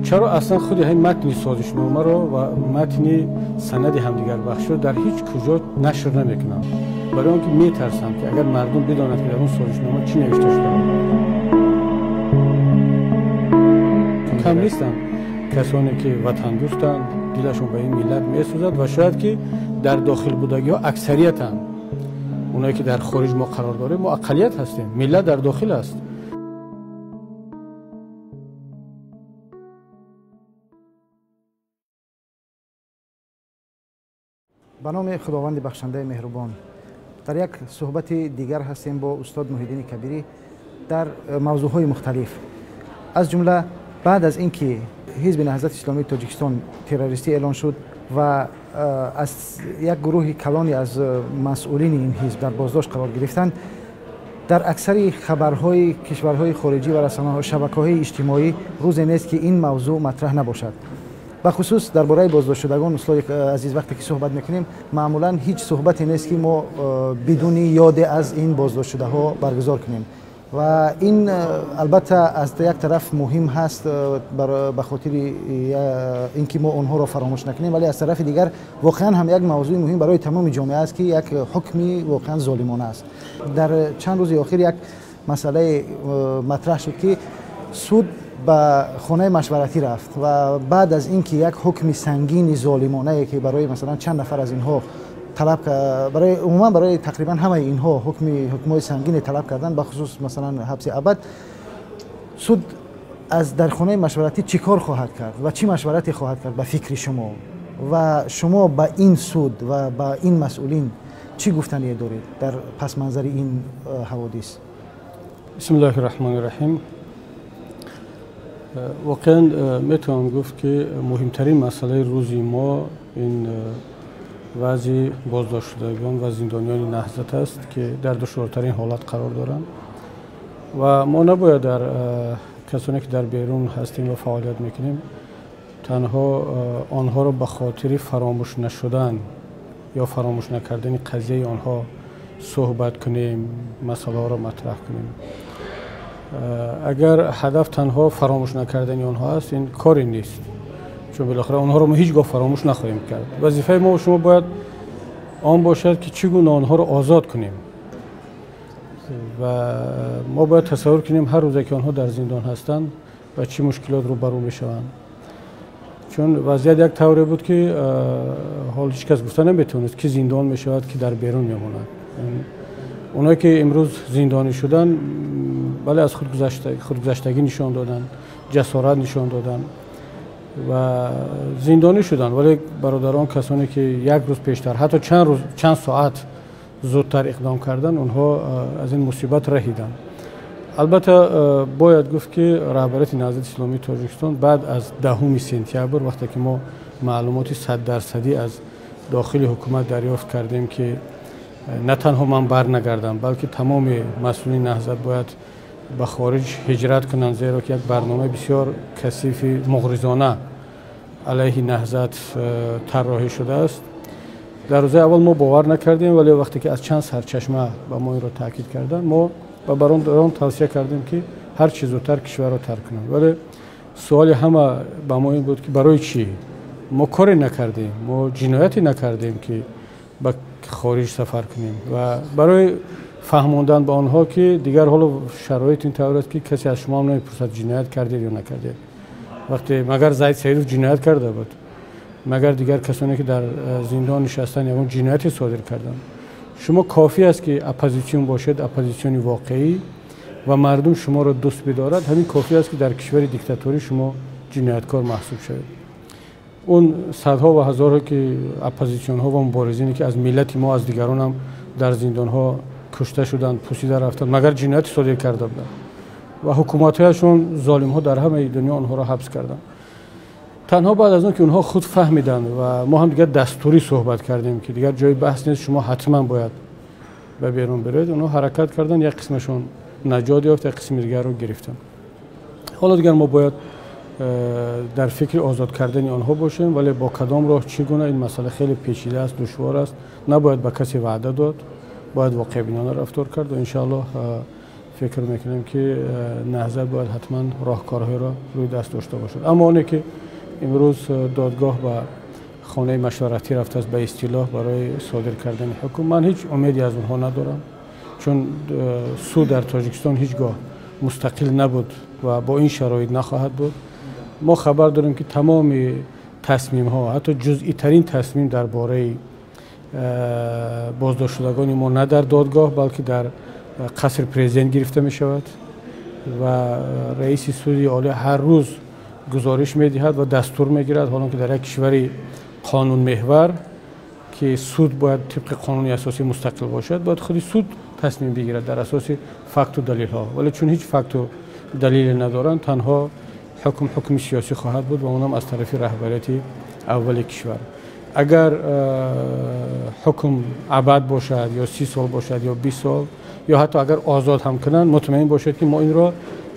چرا اصلا خود همین متن سازشنامه رو و متن سند همدیگر بخش رو در هیچ کجا نشر نمیکنم؟ برای اینکه میترسم که اگر مردم بدانند که در اون سازشنامه چی نوشته شده. کم نیستن کسانی که وطن دوستند، دلشون به این ملت میسوزد و شاید که در داخل بودگی ها اکثریتن. اونایی که در خارج ما قرار داریم ما اقلیت هستیم، ملت در داخل است. به نام خداوند بخشنده مهربان، در یک صحبت دیگر هستیم با استاد محی‌الدین کبیری در موضوعهای مختلف. از جمله بعد از اینکه حزب نهضت اسلامی تاجیکستان تروریستی اعلان شد و از یک گروه کلانی از مسئولین این حزب در بازداشت قرار گرفتند، در اکثر خبرهای کشورهای خارجی و رسانه‌های شبکه‌های اجتماعی روزی نیست که این موضوع مطرح نباشد. به خصوص درباره بازداشت شدگان استاد عزیز وقتی که صحبت میکنیم معمولا هیچ صحبتی نیست که ما بدون یاد از این بازداشت شده ها برگزار کنیم و این البته از یک طرف مهم هست به خاطر اینکه ما اونها را فراموش نکنیم، ولی از طرف دیگر واقعا هم یک موضوع مهم برای تمام جامعه است که یک حکمی واقعا ظالمانه است. در چند روز اخیر یک مسئله مطرح شد که سود به خانه مشورتی رفت و بعد از اینکه یک حکم سنگین ظالمانه که برای مثلا چند نفر از اینها طلب برای عموما برای تقریبا همه اینها حکمای سنگین طلب کردن، به خصوص مثلا حبس ابد، سود از در خانه مشورتی چی کار خواهد کرد و چی مشورتی خواهد کرد به فکر شما و شما به این سود و به این مسئولین چی گفتنی دارید در پس منظر این حوادث؟ بسم الله الرحمن الرحیم. واقعا میتونم گفت که مهمترین مسئله روزی ما این وضع بازداشت شدگان و زندانیان نهضت است که در دشوارترین حالت قرار دارند و ما نباید در کسانی که در بیرون هستیم و فعالیت میکنیم تنها آنها را به خاطر فراموش نشدن یا فراموش نکردن قضیه آنها صحبت کنیم، مسئله ها را مطرح کنیم. اگر هدف تنها فراموش نکردن آنها است این کاری نیست، چون بالاخره آنها را ما هیچگاه فراموش نخواهیم کرد. وظیفه ما و شما باید آن باشد که چگونه آنها را آزاد کنیم و ما باید تصور کنیم هر روزی که آنها در زندان هستند و چه مشکلات رو برو میشوند، چون وضعیت یک طوری بود که حال هیچ کس گفته نمیتونست که زندان میشود که در بیرون میماند. اونایی که امروز زندانی شدن بله از خودگذشتگی نشان دادن، جسارت نشان دادن و زندانی شدن، ولی برادران کسانی که یک روز پیشتر حتی چند ساعت زودتر اقدام کردن اونها از این مصیبت رهیدن. البته باید گفت که رهبریت نهضت اسلامی تاجیکستان بعد از 10 سپتامبر وقتی که ما معلومات 100% از داخل حکومت دریافت کردیم که نه تنها من برنگردم بلکه تمام مسئولین نهضت باید به خارج هجرت کنند، زیرا که یک برنامه بسیار کثیف مغرضانه علیه نهضت طراحی شده است. در روز اول ما باور نکردیم، ولی وقتی که از چند سرچشمه به ما این را تاکید کردن ما به برادران توصیه کردیم که هر چه زودتر کشور را ترک کنند. ولی سوال همه به ما این بود که برای چی؟ ما کاری نکردیم، ما جنایتی نکردیم که به خارج سفر کنیم و برای فهموندن به آنها که دیگر حالا شرایط این طور است که کسی از شما نمیپرسد جنایت کردید یا نکردید. وقتی مگر زید سیدوف جنایت کرده بود، مگر دیگر کسانی که در زندان نشستن یا جنایتی صادر کردن. شما کافی است که اپوزیسیون باشد، اپوزیسیون واقعی و مردم شما را دوست بدارد، همین کافی است که در کشور دیکتاتوری شما جنایتکار محسوب شوید. اون صدها و هزارها که اپوزیسیون ها و مبارزینی که از ملت ما از دیگران هم در زندان ها کشته شدند، پوسیده رفتند، مگر جنایت صادر کرده بودند و حکومت هایشون ظالم ها در همه دنیا آنها را حبس کردند. تنها بعد از اون که اونها خود فهمیدند و ما هم دیگر دستوری صحبت کردیم که دیگر جای بحث نیست، شما حتما باید به بیرون برید، اونها حرکت کردند، یک قسمشون نجات یافت، یک قسم دیگر رو گرفتن. حالا دیگر ما باید در فکر آزاد کردن آنها باشیم، ولی با کدام راه چگونه این مسئله خیلی پیچیده است، دشوار است. نباید به کسی وعده داد، باید واقع بینانه رفتار کرد و ان شاء الله فکر میکنم که نهضت باید حتما راهکارهای را روی دست داشته باشد. اما اونی که امروز دادگاه با خانه مشورتی رفته است به اصطلاح برای صادر کردن حکم، من هیچ امیدی از اونها ندارم، چون سود در تاجیکستان هیچگاه مستقل نبود و با این شرایط نخواهد بود. ما خبر داریم که تمام تصمیم ها، حتی جزئی ترین تصمیم درباره بازداشت شدگان ما نه در دادگاه بلکه در قصر پرزیدنت گرفته می شود و رئیس سودی عالی هر روز گزارش می دهد و دستور می گیرد، حالا که در یک کشور قانون محور که سود باید طبق قانون اساسی مستقل باشد، باید خودی سود تصمیم بگیرد در اساس فکت و دلیل ها، ولی چون هیچ فکت و دلیل ندارند تنها حکم سیاسی خواهد بود و اونم از طرف رهبریت اول کشور. اگر حکم ابد باشد یا 30 سال باشد یا 20 سال یا حتی اگر آزاد هم کنند، مطمئن باشد که ما این را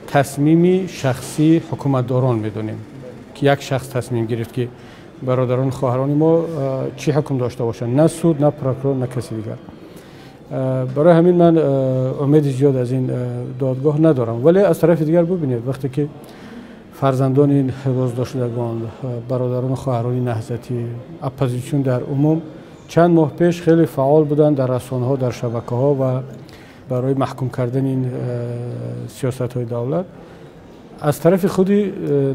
تصمیمی شخصی حکومتداران میدونیم که یک شخص تصمیم گرفت که برادران خواهران ما چی حکم داشته باشند، نه سود نه پروکرور نه کسی دیگر. برای همین من امید زیاد از این دادگاه ندارم. ولی از طرف دیگر ببینید وقتی که فرزندان این بازداشت شدگان، برادران و خواهران نهضتی، اپوزیسیون در عموم چند ماه پیش خیلی فعال بودند در رسانه‌ها، در شبکه‌ها و برای محکوم کردن این سیاست‌های دولت، از طرف خودی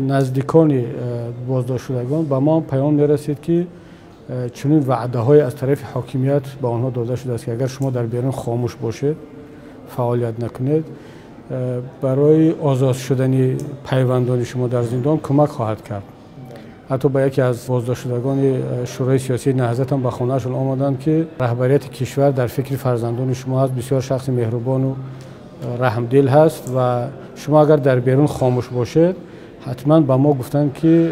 نزدیکان بازداشت شدگان به ما پیام می‌رسید که چنین وعده‌های از طرف حاکمیت به آنها داده شده است که اگر شما در بیرون خاموش باشید، فعالیت نکنید، برای آزاد شدن پیوندان شما در زندان کمک خواهد کرد. حتی با یکی از بازداشت شدگان شورای سیاسی نهضت هم به خانه‌شان آمدند که رهبریت کشور در فکر فرزندان شما هست، بسیار شخص مهربان و رحمدل هست و شما اگر در بیرون خاموش باشید حتما به ما گفتند که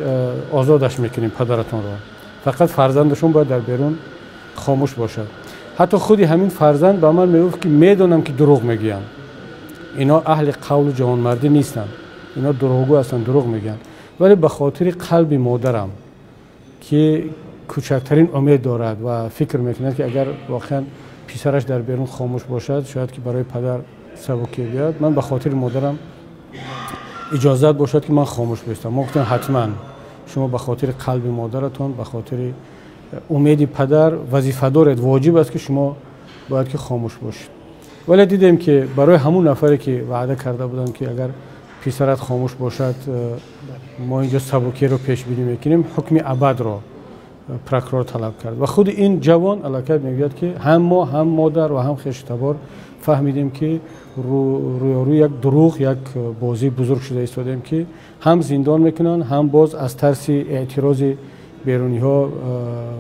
آزادش میکنیم پدرتون را، فقط فرزندشون باید در بیرون خاموش باشد. حتی خودی همین فرزند به من میگفت که میدونم که دروغ میگن، اینا اهل قول و جوانمردی نیستن، اینا دروغگو هستن، دروغ میگن، ولی به خاطر قلب مادرم که کوچکترین امید دارد و فکر میکند که اگر واقعا پسرش در بیرون خاموش باشد شاید که برای پدر سبکی بیاد، من به خاطر مادرم اجازت باشد که من خاموش باشم. ما گفتم حتما شما به خاطر قلب مادرتون، به خاطر امید پدر وظیفه دارید، واجب است که شما باید که خاموش باشید. ولی دیدیم که برای همون نفری که وعده کرده بودن که اگر پسرت خاموش باشد ما اینجا سبکی رو پیش بینی میکنیم، حکم ابد را پروکرور طلب کرد و خود این جوان الکت میگوید که هم ما هم مادر و هم خشتبار فهمیدیم که روی یک دروغ، یک بازی بزرگ شده ایستادیم که هم زندان میکنن، هم باز از ترس اعتراض بیرونی ها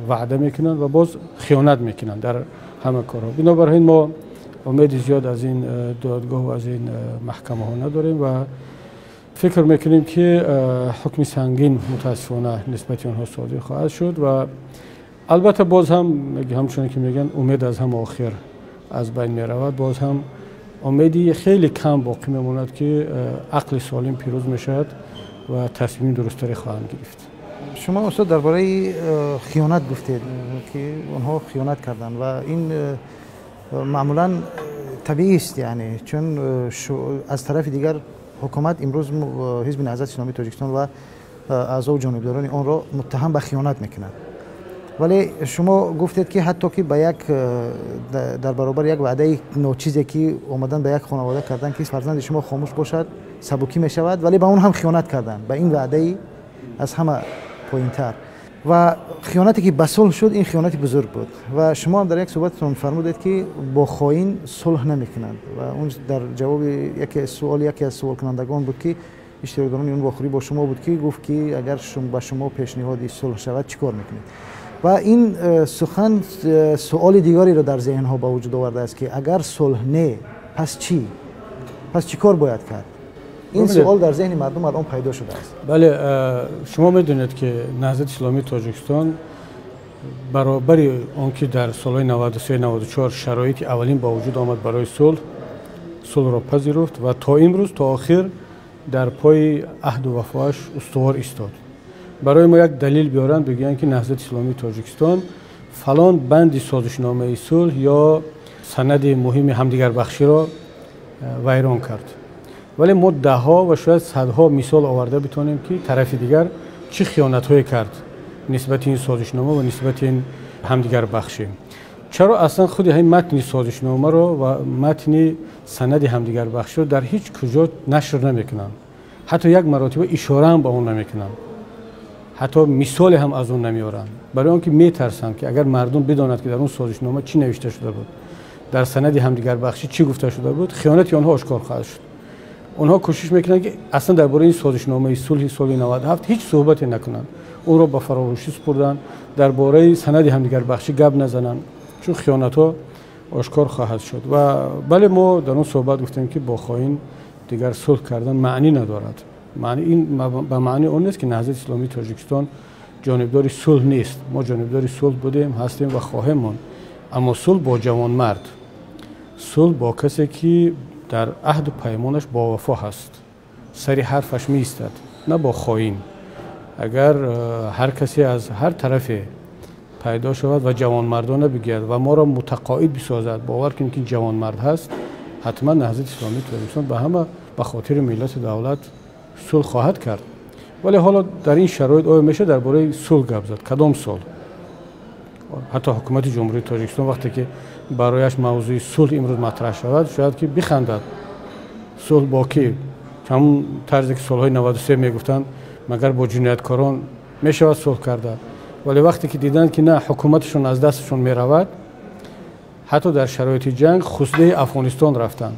وعده میکنن و باز خیانت میکنن در همه کارها. بنابراین ما امید زیاد از این دادگاه و از این محکمه ها نداریم و فکر میکنیم که حکم سنگین متاسفانه نسبت آنها صادر خواهد شد و البته باز هم همچون که میگن امید از هم آخر از بین میرود، باز هم امیدی خیلی کم باقی میماند که عقل سالم پیروز میشود و تصمیم درستری خواهند گرفت. شما استاد درباره خیانت گفتید که آنها خیانت کردن و این معمولا طبیعی است، یعنی چون از طرف دیگر حکومت امروز حزب نهضت اسلامی تاجیکستان و اعضا و جانبداران آن را متهم به خیانت میکنند، ولی شما گفتید که حتی که به یک در برابر یک وعده ناچیزی که اومدن به یک خانواده کردن که فرزند شما خاموش باشد سبکی می شود، ولی به اون هم خیانت کردن، به این وعده از همه پایین‌تر و خیانتی که به صلح شد این خیانتی بزرگ بود و شما هم در یک صحبتتون فرمودید که با خائن صلح نمیکنند و اون در جواب یکی از سوال کنندگان بود که اشتراکداران اون واخوری با شما بود که گفت که اگر شما با شما پیشنهادی صلح شود چیکار میکنید و این سخن سوال دیگری را در ذهن ها به وجود آورده است که اگر صلح نه پس چی؟ پس چیکار باید کرد؟ این سوال در ذهن مردم الان پیدا شده است. بله، شما میدونید که نهضت اسلامی تاجیکستان برابر آنکه در سالهای 93 94 شرایط اولین با وجود آمد برای صلح را پذیرفت و تا امروز تا آخر در پای عهد و وفاش استوار ایستاد. برای ما یک دلیل بیارن بگن که نهضت اسلامی تاجیکستان فلان بند سازشنامه صلح یا سند مهم همدیگر بخشی را ویران کرد. ولی ما دهها و شاید صدها مثال آورده بتونیم که طرف دیگر چه خیانت‌هایی کرد نسبت این سازشنامه و نسبت این همدیگر بخشی. چرا اصلا خود همین متن سازشنامه رو و متن سند همدیگر بخشی رو در هیچ کجا نشر نمیکنن، حتی یک مرتبه اشاره هم به اون نمیکنن، حتی مثال هم از اون نمیارن، برای اون که میترسن که اگر مردم بداند که در اون سازشنامه چی نوشته شده بود، در سند همدیگر بخشی چی گفته شده بود، خیانت آنها آشکار خواهد شد. اونها کوشش میکنن که اصلا درباره این سازشنامه صلح سال 97 هیچ صحبتی نکنن، اون رو به فراموشی سپردن، درباره سند همدیگر بخشی گپ نزنن، چون خیانت ها آشکار خواهد شد. و بله ما در اون صحبت گفتیم که با خائن دیگر صلح کردن معنی ندارد. معنی این به معنی اون نیست که نهضت اسلامی تاجیکستان جانبدار صلح نیست. ما جانبدار صلح بودیم، هستیم و خواهیم ماند، اما صلح با جوانمرد، صلح با کسی که در عهد و پیمانش با وفا هست، سری حرفش می ایستد، نه با خائن. اگر هر کسی از هر طرف پیدا شود و جوانمردانه بگوید و ما را متقاعد بسازد باور کنیم که جوانمرد هست، حتما نهضت اسلامی تاجیکستان به همه به خاطر ملت دولت صلح خواهد کرد. ولی حالا در این شرایط آیا میشه درباره صلح گپ زد؟ کدام صلح؟ حتی حکومت جمهوری تاجیکستان وقتی که برایش موضوع صلح امروز مطرح شود شاید که بخندد. صلح با کی؟ همون طرزی که صلح‌های 93 میگفتن مگر با جنایتکاران میشود صلح کرده. ولی وقتی که دیدن که نه، حکومتشون از دستشون میرود، حتی در شرایط جنگ خصده افغانستان رفتن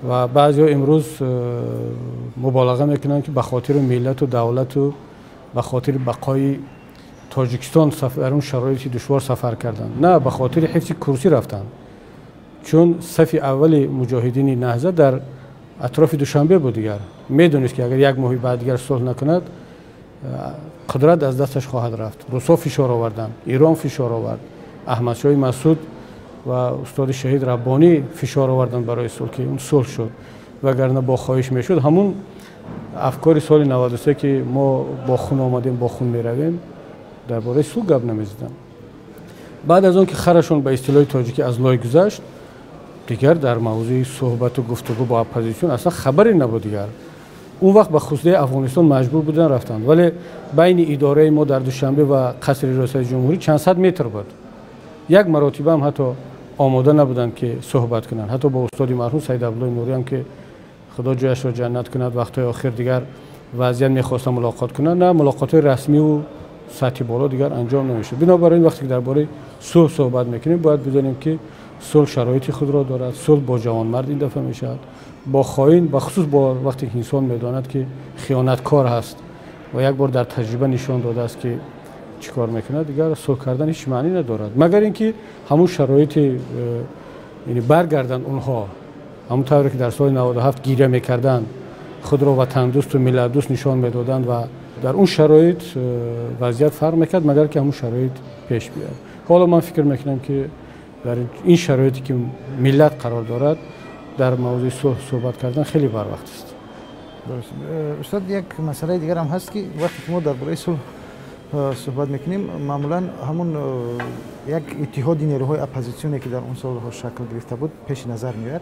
و بعضی امروز مبالغه میکنن که به خاطر ملت و دولت و به خاطر بقای تاجیکستان در اون شرایط دشوار سفر کردن. نه، به خاطر حفظ کرسی رفتن، چون صف اول مجاهدین نهضت در اطراف دوشنبه بود. دیگر میدونست که اگر یک ماه بعد دیگر صلح نکند قدرت از دستش خواهد رفت. روسا فشار آوردن، ایران فشار آورد، احمدشاه مسعود و استاد شهید ربانی فشار آوردن برای صلح که اون صلح شد. وگرنه با خواهش میشد همون افکار سال 93 که ما با خون آمدیم با خون میرویم درباره صلح گپ نمیزدن. بعد از اون که خرشون به اصطلاح تاجیکی از لای گذشت، دیگر در موضوع صحبت و گفتگو با اپوزیسیون اصلا خبری نبود. دیگر اون وقت به خصوص افغانستان مجبور بودن رفتن، ولی بین اداره ما در دوشنبه و قصر ریاست جمهوری چند صد متر بود. یک مرتبه هم حتی آماده نبودن که صحبت کنن. حتی با استاد مرحوم سید عبدالله نوری هم که خدا جایش را جنت کند، وقتهای آخر دیگر وضعیت می‌خواستن ملاقات کنن، نه ملاقات رسمی و سطحی بالا دیگر انجام نمیشه. بنابراین وقتی که درباره صلح صحبت میکنیم باید بدونیم که صلح شرایط خود را دارد. صلح با جوانمرد این دفعه میشد، با خائن بخصوص با وقتی انسان میداند که خیانتکار هست و یک بار در تجربه نشان داده است که چیکار میکنه، دیگر صلح کردن هیچ معنی ندارد، مگر اینکه همون شرایط یعنی برگردن اونها همون طوری که در سال 97 گیره میکردن، خود را وطن دوست و ملت دوست نشان میدادند و در اون شرایط وضعیت فرق میکرد، مگر که همون شرایط پیش بیاد. حالا من فکر میکنم که در این شرایطی که ملت قرار دارد در موضوع صلح صحبت کردن خیلی بر وقت است. درست. استاد یک مسئله دیگر هم هست که وقتی ما درباره صلح صحبت میکنیم معمولا همون یک اتحاد نیروهای اپوزیسیونی که در اون سالها شکل گرفته بود پیش نظر میاد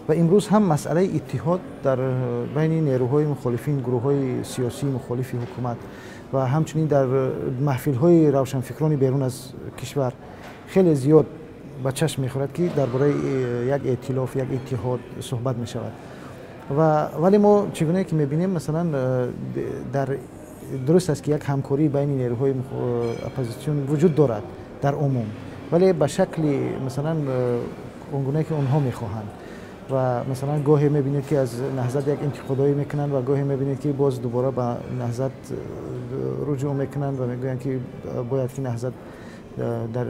و امروز هم مسئله اتحاد در بین نیروهای مخالفین، گروه‌های سیاسی مخالف حکومت و همچنین در محفل‌های روشنفکران بیرون از کشور خیلی زیاد به چشم می‌خورد که درباره یک ائتلاف، یک اتحاد صحبت می‌شود. ولی ما چگونه که می‌بینیم مثلا در درست است که یک همکاری بین نیروهای اپوزیسیون وجود دارد در عموم، ولی به شکل مثلا اونگونه که اونها می‌خواهند و مثلا گاهی می‌بینید که از نهضت یک انتقادایی میکنند و گاهی می‌بینید که باز دوباره به نهضت رجوع میکنند و میگویند که باید که نهضت در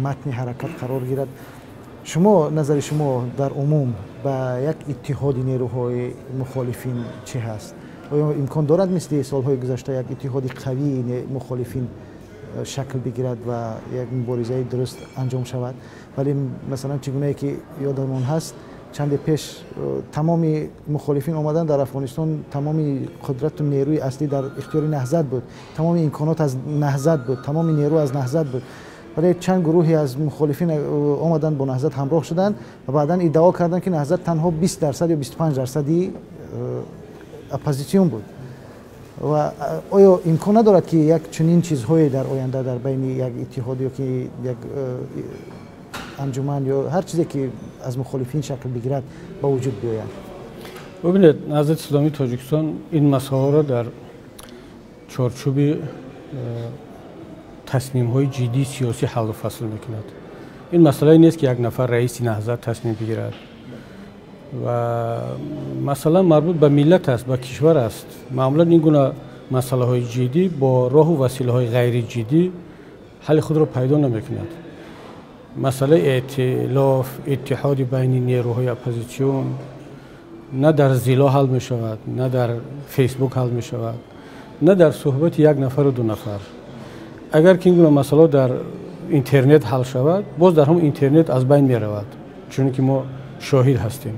متن حرکت قرار گیرد. شما نظر شما در عموم به یک اتحاد نیروهای مخالفین چه هست؟ آیا امکان دارد مثل سالهای گذشته یک اتحاد قوی مخالفین شکل بگیرد و یک مبارزه درست انجام شود؟ ولی مثلا چگونه که یادمان هست چند پیش تمام مخالفین آمدن در افغانستان، تمام قدرت و نیروی اصلی در اختیار نهضت بود، تمام امکانات از نهضت بود، تمام نیرو از نهضت بود ولی چند گروهی از مخالفین اومدن با نهضت همراه شدند و بعدا ادعا کردند که نهضت تنها 20% یا 25% اپوزیسیون بود. و آیا امکان ندارد که یک چنین چیزهایی در آینده در بین یک اتحاد یا که یک انجمن یا هر چیزی که از مخالفین شکل بگیرد با وجود بیاید؟ ببینید، نهضت اسلامی تاجیکستان این مسائل را در چارچوب تصمیم‌های جدی سیاسی حل و فصل می‌کند. این مسئله نیست که یک نفر رئیس نهضت تصمیم بگیرد و مثلا مربوط به ملت است، به کشور است. معمولا این گونه مسائل جدی با راه و وسیله‌های غیر جدی حل خود را پیدا نمی‌کند. مسئله ائتلاف، اتحاد بین نیروهای اپوزیسیون نه در زیلا حل می‌شود، نه در فیسبوک حل می‌شود، نه در صحبت یک نفر و دو نفر. اگر که این گونه مسئله در اینترنت حل شود، باز در هم اینترنت از بین می‌رود، چون که ما شاهد هستیم.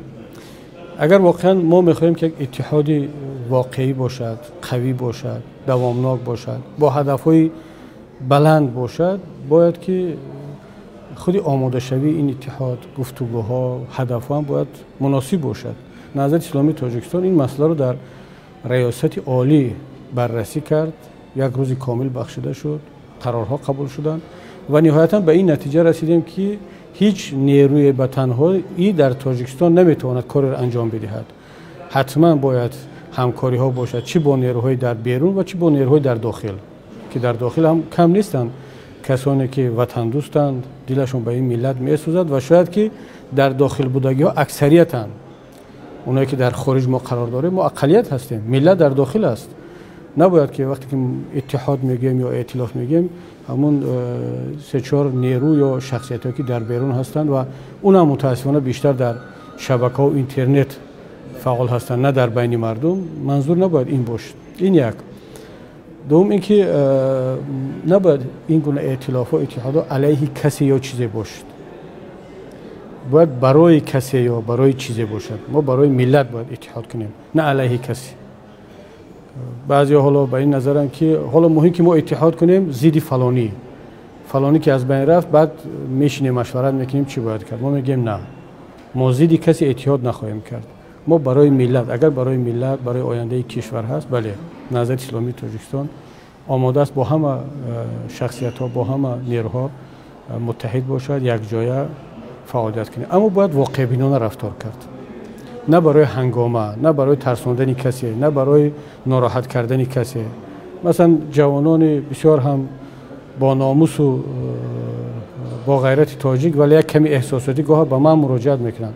اگر واقعا ما می‌خواهیم که یک اتحادی واقعی باشد، قوی باشد، دوامناک باشد، با هدف‌های بلند باشد، باید که خود آماده شوی این اتحاد، گفتگوها، هدف‌ها هم باید مناسب باشد. نهضت اسلامی تاجیکستان این مسئله رو در ریاست عالی بررسی کرد، یک روز کامل بخشیده شد، قرارها قبول شدند و نهایتاً به این نتیجه رسیدیم که هیچ نیروی به تنهایی در تاجیکستان نمیتواند کار را انجام بدهد. حتما باید همکاری ها باشد، چی با نیروهای در بیرون و چی با نیروهای در داخل، که در داخل هم کم نیستند کسانی که وطن دوستند، دلشون به این ملت میسوزد و شاید که در داخل بودگی ها اکثریتند. اونایی که در خارج ما قرار داریم ما اقلیت هستیم، ملت در داخل است. نباید که وقتی که اتحاد میگیم یا ائتلاف میگیم همون 3-4 نیرو یا شخصیتایی که در بیرون هستند و اونها متاسفانه بیشتر در شبکه‌ها و اینترنت فعال هستند، نه در بین مردم. منظور نباید این باشد. این یک. دوم اینکه نباید این گونه ائتلاف و اتحادها علیه کسی یا چیزی باشد. باید برای کسی یا برای چیزی باشد. ما برای ملت باید اتحاد کنیم، نه علیه کسی. بعضی حالا به این نظرن که حالا مهم که ما اتحاد کنیم ضد فلانی که از بین رفت، بعد میشینیم مشورت میکنیم چی باید کرد. ما میگیم نه، ما ضد کسی اتحاد نخواهیم کرد. ما برای ملت، اگر برای ملت، برای آینده کشور هست، بله، نهضت اسلامی تاجیکستان آماده است با همه شخصیت‌ها، با همه نیروها متحد باشد، یک جای فعالیت کنه. اما باید واقع بینانه رفتار کرد، نه برای هنگامه، نه برای ترساندن کسی، نه برای ناراحت کردن کسی. مثلا جوانان بسیار هم با ناموس و با غیرت تاجیک ولی یک کمی احساساتی گاه به من مراجعت میکنن،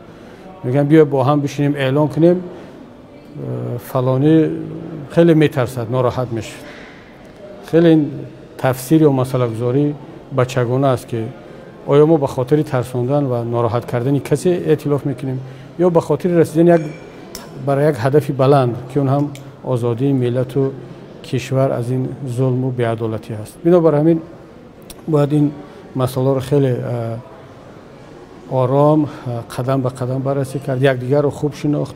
میگن بیا با هم بشینیم اعلان کنیم فلانی خیلی میترسد، ناراحت میشه. خیلی این تفسیر یا مسئله گذاری بچگانه است که آیا ما به خاطر ترساندن و ناراحت کردن کسی ائتلاف میکنیم یا به خاطر رسیدن برای یک هدف بلند که اون هم آزادی ملت و کشور از این ظلم و بی‌عدالتی هست. بنابر همین باید این مسئله رو خیلی آرام قدم به قدم بررسی کرد، یکدیگر رو خوب شناخت.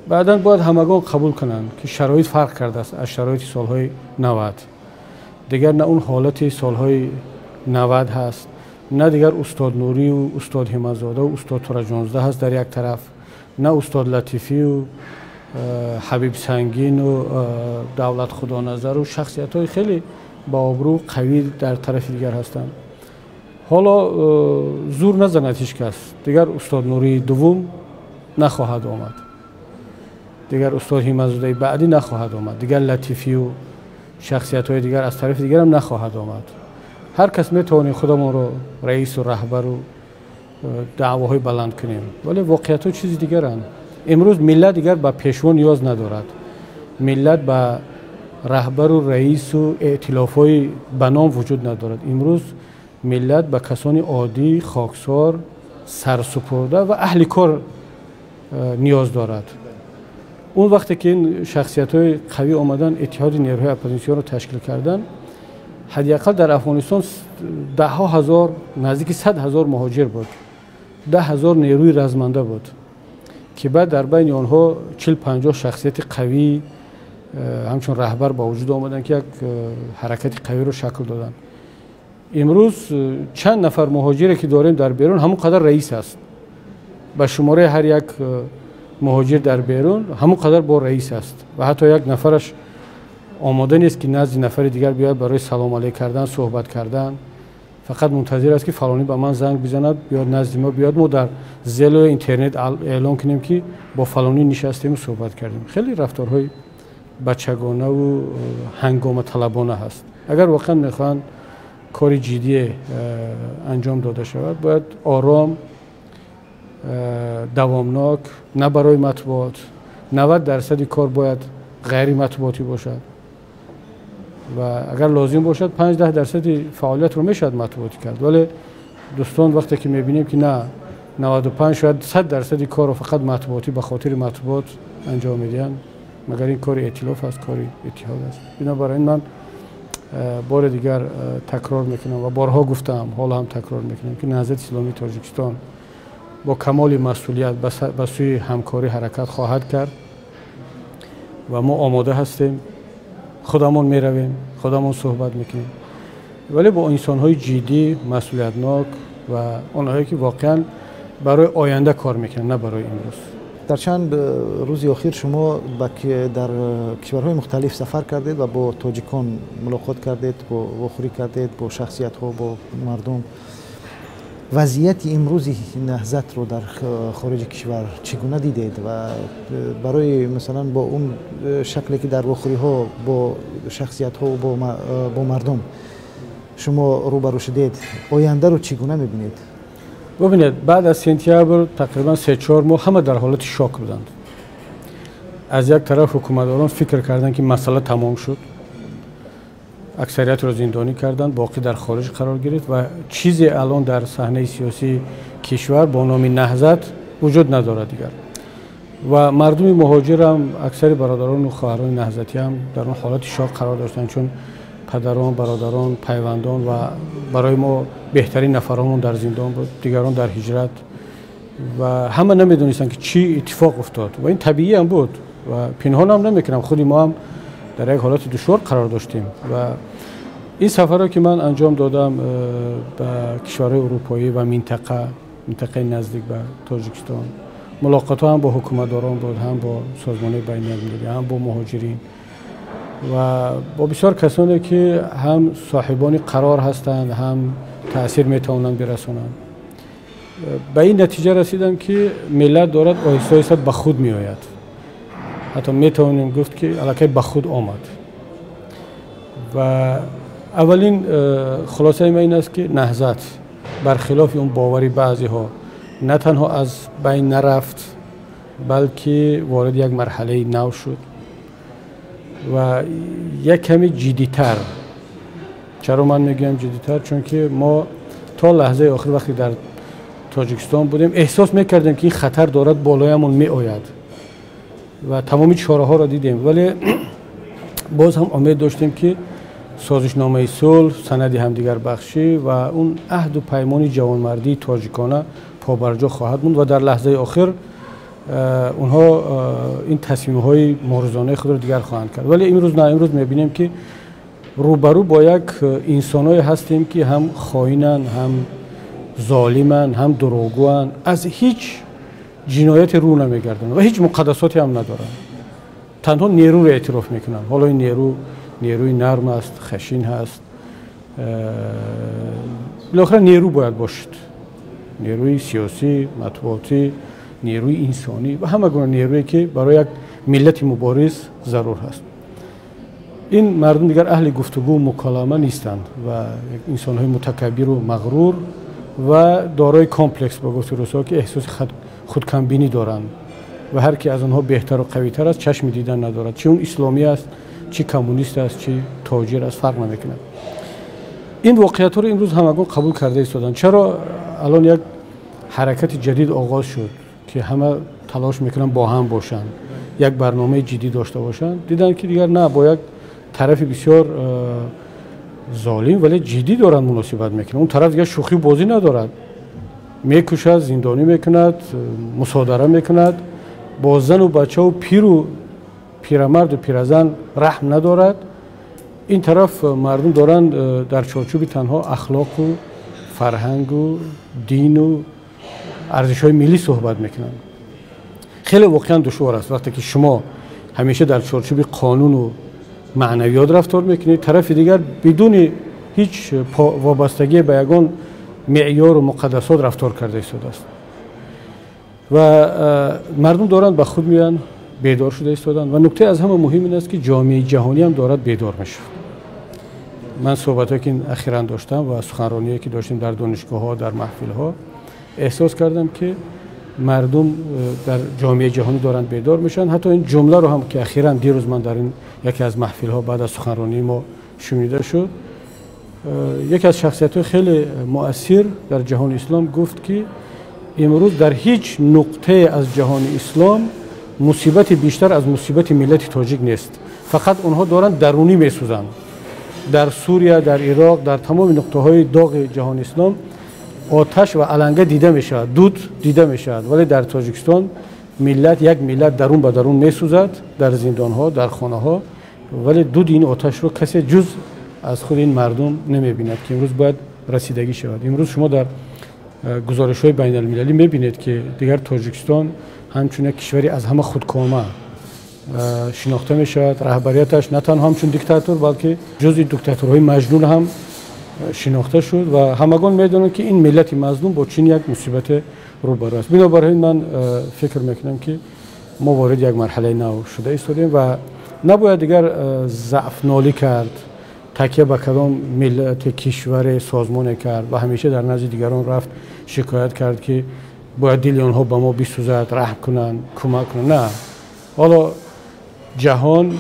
بعداً باید همگان قبول کنند که شرایط فرق کرده است از شرایط سالهای 90. دیگر نه اون حالت سالهای 90 هست، نه دیگر استاد نوری و استاد همت‌زاده و استاد تورجانزاده هست در یک طرف، نه استاد لطیفی و حبیب سنگین و دولت خدا نظر و شخصیت‌های خیلی با آبرو قوی در طرف دیگر هستند. حالا زور نزند هیچ کس، دیگر استاد نوری دوم نخواهد آمد، دیگر استاد همت‌زاده بعدی نخواهد آمد، دیگر لطیفی و شخصیت‌های دیگر از طرف دیگر هم نخواهد آمد. هر کس میتونه خودمون رو رئیس و رهبر و دعواهای بلند کنیم، ولی واقعیت‌ها چیز دیگرند. امروز ملت دیگر به پیشوا نیاز ندارد، ملت به رهبر و رئیس و ائتلاف‌های به نام وجود ندارد. امروز ملت به کسان عادی، خاکسار، سرسپرده و اهل کار نیاز دارد. اون وقتی که این شخصیت‌های قوی آمدن اتحاد نیروهای اپوزیسیون رو تشکیل کردن، حداقل در افغانستان 10,000 نزدیک 100,000 مهاجر بود، 10,000 نیروی رزمنده بود که بعد در بین آنها 40-50 شخصیت قوی همچون رهبر با وجود آمدن که یک حرکت قوی رو شکل دادن. امروز چند نفر مهاجری که داریم در بیرون همون قدر رئیس است. به شماره هر یک مهاجر در بیرون همون قدر با رئیس است و حتی یک نفرش آماده نیست که نزد نفر دیگر بیاد برای سلام علیک کردن، صحبت کردن. فقط منتظر است که فلانی به من زنگ بزند، بیاد نزد ما، بیاد ما در زل و اینترنت اعلام کنیم که با فلانی نشستیم و صحبت کردیم. خیلی رفتارهای بچگانه و هنگام طلبانه هست. اگر واقعا میخوان کار جدی انجام داده شود باید آرام، دوامناک، نه برای مطبوعات. 90% کار باید غیر مطبوعاتی باشد و اگر لازم باشد 5-10% فعالیت رو میشد مطبوعاتی کرد. ولی دوستان وقتی که میبینیم که نه 95 شاید 100% کار رو فقط مطبوعاتی به خاطر مطبوعات انجام میدن، مگر این کار ائتلاف است، کار اتحاد است. بنابراین من بار دیگر تکرار میکنم و بارها گفتم، حالا هم تکرار میکنم که نهضت اسلامی تاجیکستان با کمال مسئولیت به سوی همکاری حرکت خواهد کرد و ما آماده هستیم. خودمون میرویم، خودمون صحبت میکنیم، ولی با انسان‌های جدی، مسئولیتناک و اونهایی که واقعا برای آینده کار میکنن، نه برای امروز. در چند روز اخیر شما در کشورهای مختلف سفر کردید و با تاجیکان ملاقات کردید، با خوری کردید، با شخصیت‌ها، با مردم. وضعیت امروزی نهضت رو در خارج کشور چگونه دیدید و برای مثلا با اون شکلی که در واخوری ها با شخصیت ها و با مردم شما روبرو شدید، آینده رو چگونه میبینید؟ ببینید بعد از سپتامبر تقریبا 3-4 ماه همه در حالت شاک بودند. از یک طرف حکومتداران فکر کردند که مسئله تمام شد، اکثریت را زندانی کردند، باقی در خارج قرار گرفت و چیزی الان در صحنه سیاسی کشور با نام نهضت وجود ندارد دیگر. و مردم مهاجر هم اکثر برادران و خواهران نهضتی هم در اون حالت شاک قرار داشتند، چون پدران، برادران، پیوندان و برای ما بهترین نفرامون در زندان بود، دیگران در هجرت و همه نمیدونستند که چی اتفاق افتاد و این طبیعی هم بود و پنهان هم نمیکنم، خودی ما هم در یک حالت دشوار قرار داشتیم و این سفرها که من انجام دادم به کشورهای اروپایی و منطقه نزدیک به تاجیکستان، ملاقات ها هم با حکومتداران بود، هم با سازمان بین‌المللی، هم با مهاجرین و با بسیار کسانی که هم صاحبان قرار هستند، هم تأثیر میتوانند برسانند. به این نتیجه رسیدم که ملت دارد آهسته آهسته به خود می آید. حتی میتوانیم گفت که الکی به خود آمد و اولین خلاصه من این است که نهضت برخلاف اون باوری بعضی ها نه تنها از بین نرفت بلکه وارد یک مرحله نو شد و یک کمی جدی‌تر. چرا من میگم جدی‌تر؟ چون که ما تا لحظه آخر وقتی در تاجیکستان بودیم احساس میکردیم که این خطر دارد بالایمون می آید و تمامی چاره ها را دیدیم، ولی باز هم امید داشتیم که سازشنامه صلح، سند همدیگر بخشی و اون عهد و پیمان جوانمردی تاجیکانه پابرجا خواهد موند و در لحظه آخر اونها این تصمیم های مورزانه خود را دیگر خواهند کرد. ولی امروز میبینیم که روبرو با یک انسانای هستیم که هم خائنن، هم ظالمن، هم دروغگوان، از هیچ جنایت رو نمیگردن و هیچ مقدساتی هم ندارن، تنها نیرو رو اعتراف میکنن. حالا این نیروی نرم است، خشین هست، بالاخره نیرو باید باشد، نیروی سیاسی، مطبوعاتی، نیروی انسانی و همه گونه نیرویی که برای یک ملت مبارز ضرور هست. این مردم دیگر اهل گفتگو و مکالمه نیستند و انسان‌های متکبر و مغرور و دارای کامپلکس با گفت روسا که احساس خودکمبینی دارند و هر کی از آنها بهتر و قوی‌تر است چشم دیدن ندارد، چه اون اسلامی است، چه کمونیست است، چه تاجر است، فرق نمی‌کند. این واقعیت رو امروز همگان قبول کرده ایستادند. چرا الان یک حرکت جدید آغاز شد که همه تلاش میکنن با هم باشن، یک برنامه جدی داشته باشن، دیدن که دیگر نه، با یک طرف بسیار ظالم ولی جدی دارن مناسبت میکنن. اون طرف دیگر شوخی بازی ندارد، میکشد، زندانی میکند، مصادره میکند، با زن و بچه و پیر و پیرمرد و پیرزن رحم ندارد این طرف مردم دارند در چارچوب تنها اخلاق و فرهنگ و دین و ارزش‌های ملی صحبت میکنن. خیلی واقعا دشوار است وقتی که شما همیشه در چارچوب قانون و معنویات رفتار میکنید، طرف دیگر بدون هیچ وابستگی به یگان معیار و مقدسات رفتار کرده ایستاده است و مردم دارند به خود میان بیدار شده ایستادن و نکته از همه مهم این است که جامعه جهانی هم دارد بیدار میشه. من صحبتایی که اخیراً داشتم و سخنرانیایی که داشتیم در دانشگاه‌ها، در محفل‌ها، احساس کردم که مردم در جامعه جهانی دارند بیدار میشن. حتی این جمله رو هم که اخیراً دیروز من در این یکی از محفل‌ها بعد از سخنرانی ما شنیده شد، یکی از شخصیت‌های خیلی مؤثر در جهان اسلام گفت که امروز در هیچ نقطه از جهان اسلام مصیبت بیشتر از مصیبت ملت تاجیک نیست، فقط اونها دارند درونی میسوزند. در سوریه، در عراق، در تمام نقطه‌های داغ جهان اسلام آتش و علنگه دیده میشود، دود دیده میشود، ولی در تاجیکستان یک ملت درون به درون میسوزد، در زندان‌ها، در خانه‌ها، ولی دود این آتش رو کسی جز از خود این مردم نمی‌بیند که امروز باید رسیدگی شود. امروز شما در گزارش‌های بین‌المللی می‌بینید که دیگر تاجیکستان همچون کشوری از همه خودکامه شناخته می‌شود. رهبریتش نه تنها همچون دیکتاتور بلکه جزء دیکتاتورهای مجنون هم شناخته شد و همگان می‌دانند که این ملت مظلوم با چین یک مصیبت روبرو است. بنابراین من فکر می‌کنم که ما وارد یک مرحله نو شده ایستادیم و نباید دیگر ضعف نالی کرد، تکیه به کدام ملت کشور سازمان کرد و همیشه در نزد دیگران رفت شکایت کرد که باید دل آنها به ما بسوزد، رحم کنند، کمک کنند. نه، حالا جهان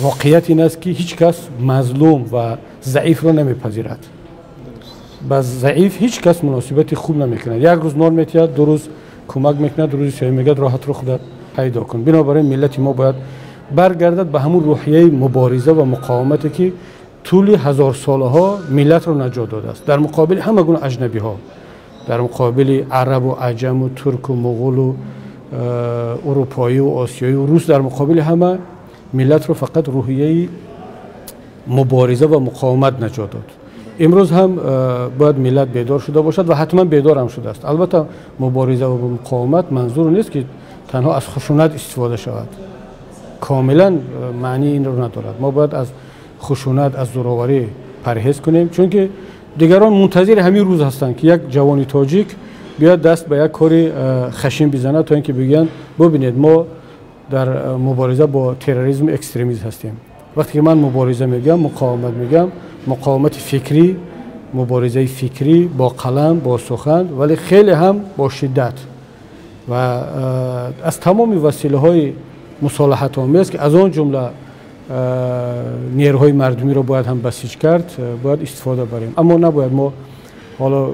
واقعیت این است که هیچ کس مظلوم و ضعیف را نمیپذیرد. با ضعیف هیچ کس مناسبت خوب نمیکنه. یک روز نان میتید، دو روز کمک میکنه، دو روز سیاه میگه راحت رو خودت پیدا کن. بنابراین ملت ما باید برگردد به همون روحیه مبارزه و مقاومتی که طول هزار سالها ملت رو نجات داده است در مقابل همه گونه اجنبی ها، در مقابل عرب و عجم و ترک و مغول و اروپایی و آسیایی و روس، در مقابل همه ملت رو فقط روحیه مبارزه و مقاومت نجات داد. امروز هم باید ملت بیدار شده باشد و حتما بیدار هم شده است. البته مبارزه و مقاومت منظور نیست که تنها از خشونت استفاده شود، کاملا معنی این رو ندارد. ما باید از خشونت، از زورآوری پرهیز کنیم، چون که دیگران منتظر همین روز هستند که یک جوانی تاجیک بیاد دست به یک کاری خشن بزنه تا اینکه بگن ببینید ما در مبارزه با تروریسم اکستریمیسم هستیم. وقتی که من مبارزه میگم، مقاومت میگم، مقاومت فکری، مبارزه فکری با قلم، با سخن، ولی خیلی هم با شدت و از تمام وسیله های مصالحت آمیز که از آن جمله نیروهای مردمی را باید هم بسیج کرد، باید استفاده بریم. اما نباید ما حالا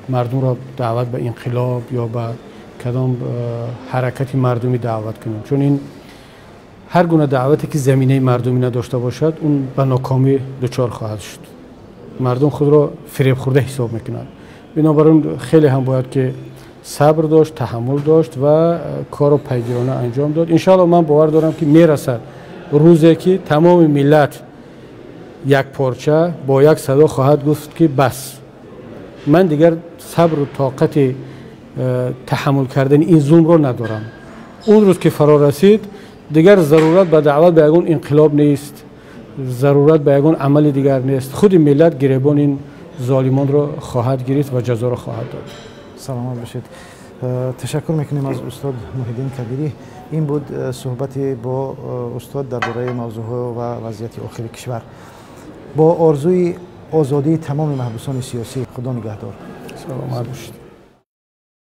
مردم را دعوت به انقلاب یا به کدام حرکت مردمی دعوت کنیم، چون این هر گونه دعوتی که زمینه مردمی نداشته باشد اون به ناکامی دچار خواهد شد. مردم خود را فریب خورده حساب میکنند. بنابراین خیلی هم باید که صبر داشت، تحمل داشت و کار رو پیگیرانه انجام داد. انشاءالله من باور دارم که میرسد روزی که تمام ملت یک پارچه با یک صدا خواهد گفت که بس، من دیگر صبر و طاقت تحمل کردن این ظلم رو ندارم. اون روز که فرا رسید دیگر ضرورت به دعوت به یگان انقلاب نیست، ضرورت به یگان عمل دیگر نیست. خود ملت گریبان این ظالمان رو خواهد گرفت و جزا را خواهد داد. سلامت باشید. تشکر میکنیم از استاد محیدین کبیری. این بود صحبتی با استاد درباره موضوع و وضعیت آخر کشور با آرزوی آزادی تمام محبوسان سیاسی. خدا نگهدار. سلامت باشید.